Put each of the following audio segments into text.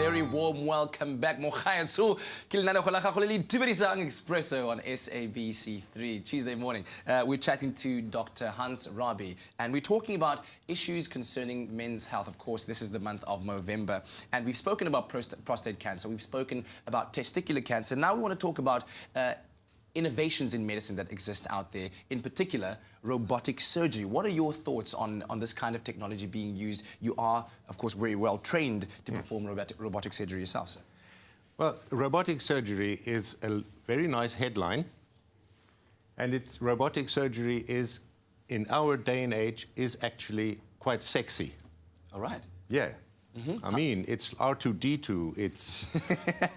very warm welcome back. Mokhayasu, Kilinano Kholakholeli, Tiberisang Expresso on SABC3, Tuesday morning. We're chatting to Dr. Hans Rabe, and we're talking about issues concerning men's health. Of course, this is the month of Movember, and we've spoken about prostate cancer, we've spoken about testicular cancer. Now we want to talk about innovations in medicine that exist out there, in particular, robotic surgery. What are your thoughts on this kind of technology being used? You are, of course, very well trained to perform robotic surgery yourself, sir. Well, robotic surgery is a very nice headline, and robotic surgery is, in our day and age, is actually quite sexy. All right. Yeah. I mean, it's R2-D2.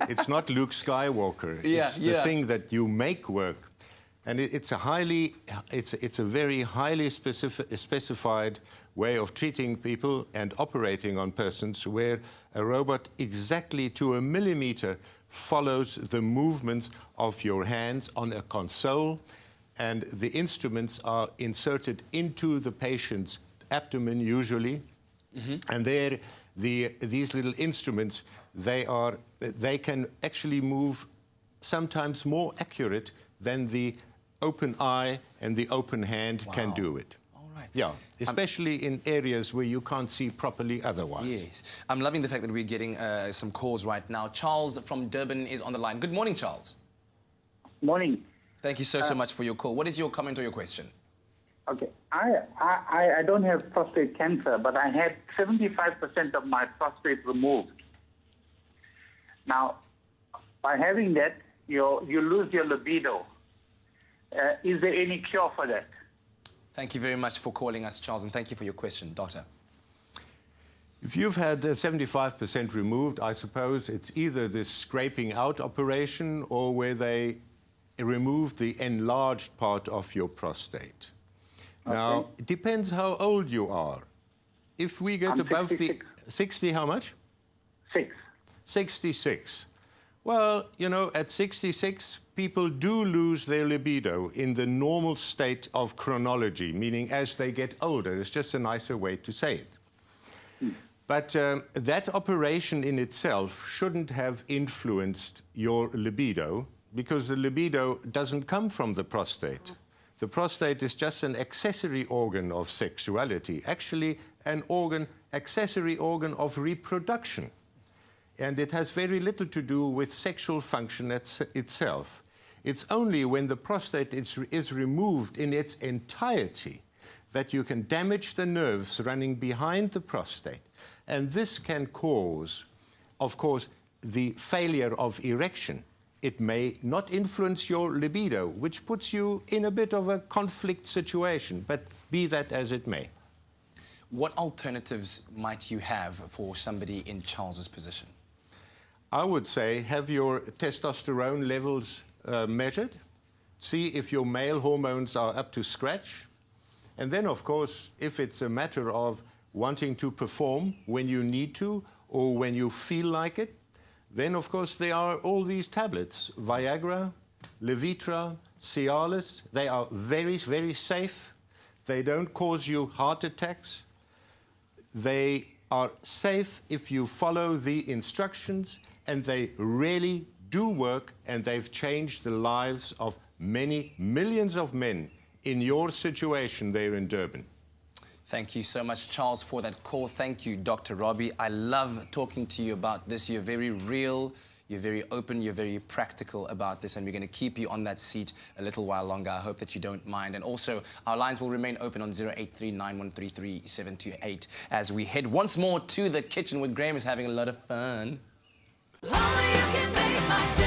It's not Luke Skywalker. It's the thing that you make work, and it's a very highly specified way of treating people and operating on persons, where a robot exactly to a millimeter follows the movements of your hands on a console, and the instruments are inserted into the patient's abdomen usually, and there. These little instruments, they can actually move sometimes more accurate than the open eye and the open hand can do it. All right. Yeah, especially in areas where you can't see properly otherwise. Yes. I'm loving the fact that we're getting some calls right now. Charles from Durban is on the line. Good morning, Charles. Morning. Thank you so much for your call. What is your comment or your question? Okay, I don't have prostate cancer, but I had 75% of my prostate removed. Now, by having that, you lose your libido. Is there any cure for that? Thank you very much for calling us, Charles, and thank you for your question, Doctor. If you've had 75% removed, I suppose it's either this scraping out operation or where they remove the enlarged part of your prostate. Now, it depends how old you are. If we get above 66. the 60, how much? 66. Well, you know, at 66, people do lose their libido in the normal state of chronology, meaning as they get older. It's just a nicer way to say it. But that operation in itself shouldn't have influenced your libido, because the libido doesn't come from the prostate. The prostate is just an accessory organ of sexuality, actually an accessory organ of reproduction. And it has very little to do with sexual function itself. It's only when the prostate is removed in its entirety that you can damage the nerves running behind the prostate. And this can cause, of course, the failure of erection. It may not influence your libido, which puts you in a bit of a conflict situation, but be that as it may. What alternatives might you have for somebody in Charles's position? I would say have your testosterone levels measured, see if your male hormones are up to scratch, and then, of course, if it's a matter of wanting to perform when you need to or when you feel like it, then, of course, there are all these tablets, Viagra, Levitra, Cialis. They are very, very safe. They don't cause you heart attacks. They are safe if you follow the instructions, and they really do work, and they've changed the lives of many millions of men in your situation there in Durban. Thank you so much, Charles, for that call. Thank you, Dr. Rabe. I love talking to you about this. You're very real, you're very open, you're very practical about this, and we're going to keep you on that seat a little while longer. I hope that you don't mind. And also, our lines will remain open on 083-9133-728 as we head once more to the kitchen where Graham is having a lot of fun. Oh, you can make my day.